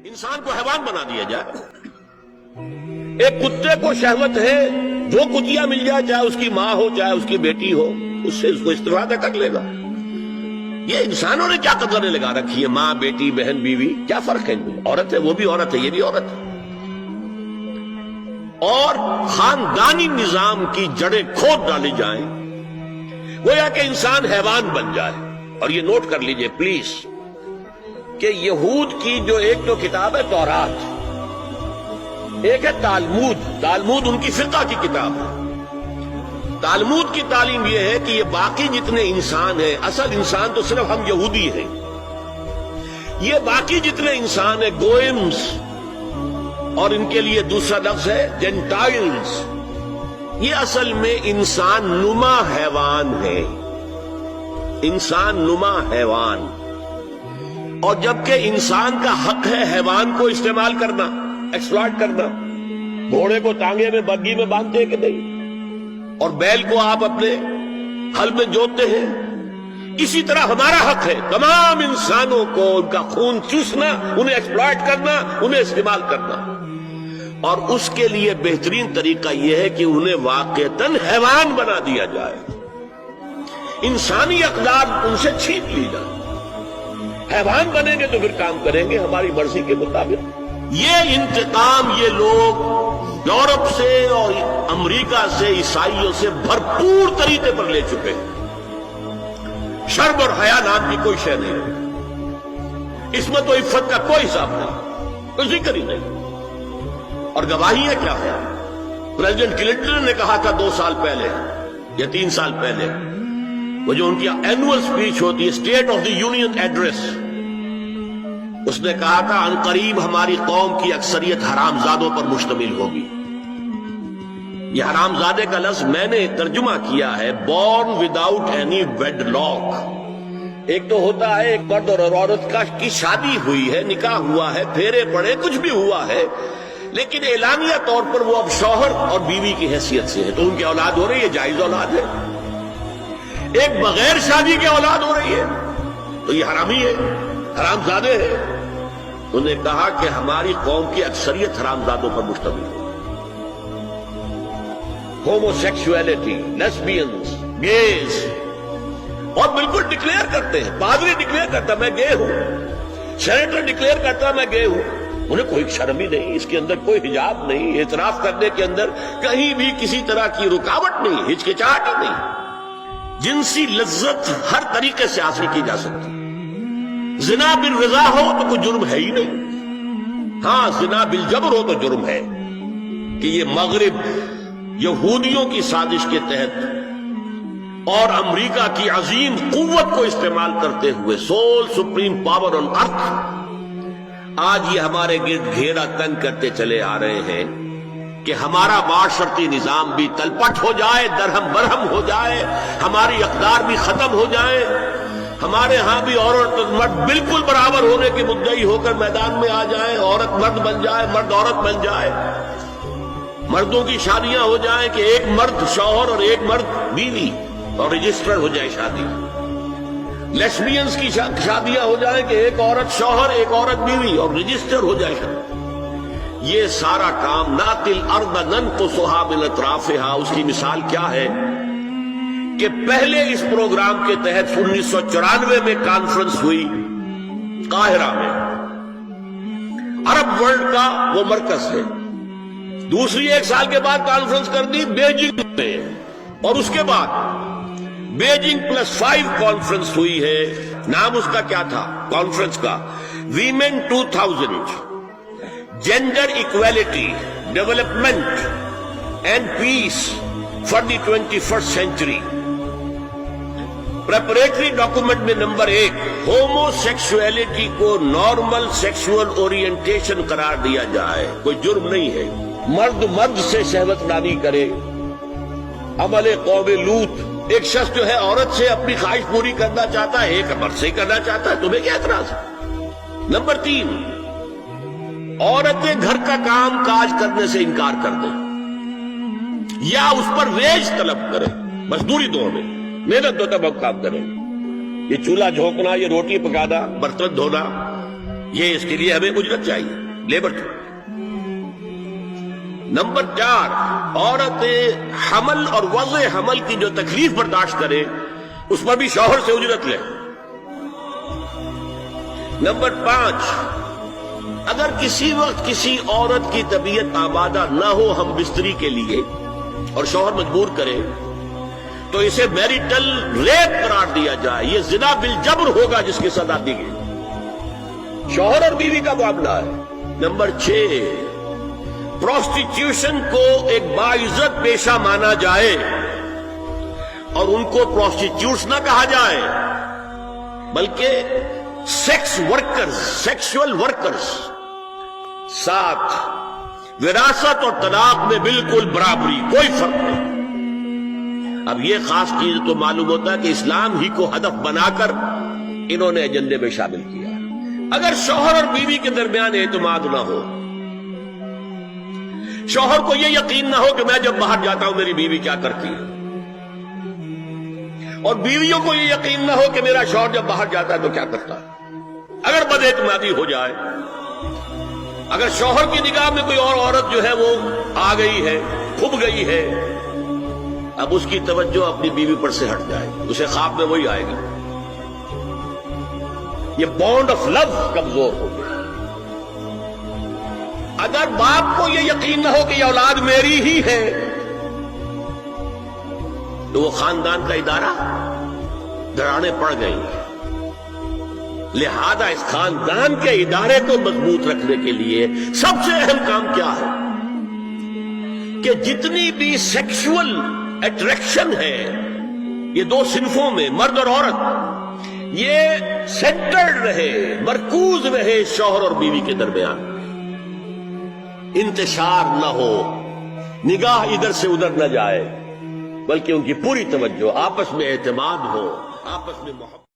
انسان کو حیوان بنا دیا جائے. ایک کتے کو شہوت ہے جو کتیا مل جائے، چاہے اس کی ماں ہو چاہے اس کی بیٹی ہو، اس سے اس کو استفادہ کر لے گا. یہ انسانوں نے کیا قدریں لگا رکھی ہے؟ ماں، بیٹی، بہن، بیوی، کیا فرق ہے ان میں؟ عورت ہے وہ بھی عورت ہے، یہ بھی عورت ہے. اور خاندانی نظام کی جڑیں کھود ڈالی جائیں، گویا کہ انسان حیوان بن جائے. اور یہ نوٹ کر لیجئے پلیز کہ یہود کی جو ایک تو کتاب ہے تورات، ایک ہے تالمود. تالمود ان کی فقہ کی کتاب ہے. تالمود کی تعلیم یہ ہے کہ یہ باقی جتنے انسان ہیں، اصل انسان تو صرف ہم یہودی ہیں، یہ باقی جتنے انسان ہیں گوئمز، اور ان کے لیے دوسرا لفظ ہے جینٹائلز، یہ اصل میں انسان نما حیوان ہے. انسان نما حیوان. اور جبکہ انسان کا حق ہے حیوان کو استعمال کرنا، ایکسپلائٹ کرنا. گھوڑے کو ٹانگے میں بگی میں باندھتے ہیں کہ نہیں، اور بیل کو آپ اپنے ہل میں جوتتے ہیں. اسی طرح ہمارا حق ہے تمام انسانوں کو ان کا خون چوسنا، انہیں ایکسپلائٹ کرنا، انہیں استعمال کرنا. اور اس کے لیے بہترین طریقہ یہ ہے کہ انہیں واقعتاً حیوان بنا دیا جائے، انسانی اقدار ان سے چھین لی جائے. حیوان بنیں گے تو پھر کام کریں گے ہماری مرضی کے مطابق. یہ انتقام یہ لوگ یورپ سے اور امریکہ سے، عیسائیوں سے بھرپور طریقے پر لے چکے ہیں. شرم اور حیا نام کی کوئی شے نہیں ہے، عصمت و عفت کا کوئی حساب نہیں، کوئی ذکر ہی نہیں. اور گواہی ہے کیا ہے؟ پریزیڈنٹ کلنٹن نے کہا تھا 2 سال پہلے یا 3 سال پہلے، وہ جو ان کی اینوئل سپیچ ہوتی ہے، state of the union address, اس نے کہا تھا عنقریب ہماری قوم کی اکثریت حرامزادوں پر مشتمل ہوگی. یہ حرامزادے کا لفظ میں نے ترجمہ کیا ہے born without any wedlock. ایک تو ہوتا ہے ایک مرد اور عورت کی شادی ہوئی ہے، نکاح ہوا ہے، پھیرے پڑے، کچھ بھی ہوا ہے، لیکن اعلانیہ طور پر وہ اب شوہر اور بیوی کی حیثیت سے ہے، تو ان کی اولاد ہو رہی ہے، جائز اولاد ہے. ایک بغیر شادی کی اولاد ہو رہی ہے تو یہ حرامی ہے، حرامزادے ہیں. انہوں نے کہا کہ ہماری قوم کی اکثریت حرامزادوں پر مشتمل ہے. ہومو سیکسولیٹی، لیسبینز، گیز، اور بالکل ڈکلیئر کرتے ہیں. پادری ڈکلیئر کرتا میں گے ہوں، سینیٹر ڈکلیئر کرتا میں گے ہوں. انہیں کوئی شرم ہی نہیں، اس کے اندر کوئی حجاب نہیں، اعتراف کرنے کے اندر کہیں بھی کسی طرح کی رکاوٹ نہیں، ہچکچاہٹ ہی نہیں. جنسی لذت ہر طریقے سے حاصل کی جا سکتی. زنا بالرضا ہو تو کوئی جرم ہے ہی نہیں. ہاں زنا بالجبر ہو تو جرم ہے کہ یہ مغرب یہودیوں کی سازش کے تحت اور امریکہ کی عظیم قوت کو استعمال کرتے ہوئے، سول سپریم پاور آن ارتھ، آج یہ ہمارے گرد گھیرا تنگ کرتے چلے آ رہے ہیں کہ ہمارا معاشرتی نظام بھی تلپٹ ہو جائے، درہم برہم ہو جائے، ہماری اقدار بھی ختم ہو جائے، ہمارے ہاں بھی عورت اور مرد بالکل برابر ہونے کے مدعی ہو کر میدان میں آ جائیں، عورت مرد بن جائے، مرد عورت بن جائے، مردوں کی شادیاں ہو جائیں کہ ایک مرد شوہر اور ایک مرد بیوی اور رجسٹر ہو جائے شادی. لیسبینز کی شادیاں ہو جائیں کہ ایک عورت شوہر ایک عورت بیوی اور رجسٹر ہو جائے شادی. یہ سارا کام ناتی الارض ننقصها من اطرافها، اس کی مثال کیا ہے کہ پہلے اس پروگرام کے تحت 1994 میں کانفرنس ہوئی قاہرہ میں، عرب ورلڈ کا وہ مرکز ہے. دوسری 1 سال کے بعد کانفرنس کر دی بیجنگ میں، اور اس کے بعد بیجنگ +5 کانفرنس ہوئی ہے. نام اس کا کیا تھا کانفرنس کا؟ Women 2000، gender equality, development and peace for the 21st century. Preparatory document میں نمبر 1 ہومو سیکسولیٹی کو نارمل سیکسول اورینٹیشن قرار دیا جائے. کوئی جرم نہیں ہے. مرد مرد سے شہوت رانی کرے، عمل قوم لوط. ایک شخص جو ہے عورت سے اپنی خواہش پوری کرنا چاہتا ہے، ایک مرد سے کرنا چاہتا ہے، تمہیں کیا اعتراض ہے؟ نمبر 3 عورتیں گھر کا کام کاج کرنے سے انکار کر دیں یا اس پر ویج طلب کریں، مزدوری دو میں، محنت دو تب ہم کام کریں. یہ چولہا جھونکنا، یہ روٹی پکانا، برتن دھونا، یہ اس کے لیے ہمیں اجرت چاہیے، لیبر چاہیے۔ نمبر 4، عورت حمل اور وضع حمل کی جو تکلیف برداشت کرے اس پر بھی شوہر سے اجرت لے۔ نمبر 5، اگر کسی وقت کسی عورت کی طبیعت آمادہ نہ ہو ہم بستری کے لیے اور شوہر مجبور کرے تو اسے میریٹل ریپ قرار دیا جائے، یہ زنا بالجبر ہوگا جس کی سزا دی گئی، شوہر اور بیوی کا معاملہ ہے۔ نمبر 6، پروسٹیٹیوشن کو ایک باعزت پیشہ مانا جائے اور ان کو پروسٹیٹیوٹس نہ کہا جائے بلکہ سیکس ورکرز، سیکسول ورکرز۔ 7، وراثت اور طلاق میں بالکل برابری، کوئی فرق نہیں۔ اب یہ خاص چیز تو معلوم ہوتا ہے کہ اسلام ہی کو ہدف بنا کر انہوں نے ایجنڈے میں شامل کیا۔ اگر شوہر اور بیوی کے درمیان اعتماد نہ ہو، شوہر کو یہ یقین نہ ہو کہ میں جب باہر جاتا ہوں میری بیوی کیا کرتی ہے، اور بیویوں کو یہ یقین نہ ہو کہ میرا شوہر جب باہر جاتا ہے تو کیا کرتا ہے، اگر بد اعتمادی ہو جائے، اگر شوہر کی نگاہ میں کوئی اور عورت جو ہے وہ آ گئی ہے، کھب گئی ہے، اب اس کی توجہ اپنی بیوی پر سے ہٹ جائے، اسے خواب میں وہی آئے گا، یہ بانڈ آف لو کمزور ہو گیا۔ اگر باپ کو یہ یقین نہ ہو کہ یہ اولاد میری ہی ہے تو وہ خاندان کا ادارہ دراڑیں پڑ گئی۔ لہذا اس خاندان کے ادارے کو مضبوط رکھنے کے لیے سب سے اہم کام کیا ہے کہ جتنی بھی سیکشول اٹریکشن ہے یہ دو صنفوں میں، مرد اور عورت، یہ سینٹرڈ رہے، مرکوز رہے شوہر اور بیوی کے درمیان، انتشار نہ ہو، نگاہ ادھر سے ادھر نہ جائے، بلکہ ان کی پوری توجہ، آپس میں اعتماد ہو، آپس میں محبت۔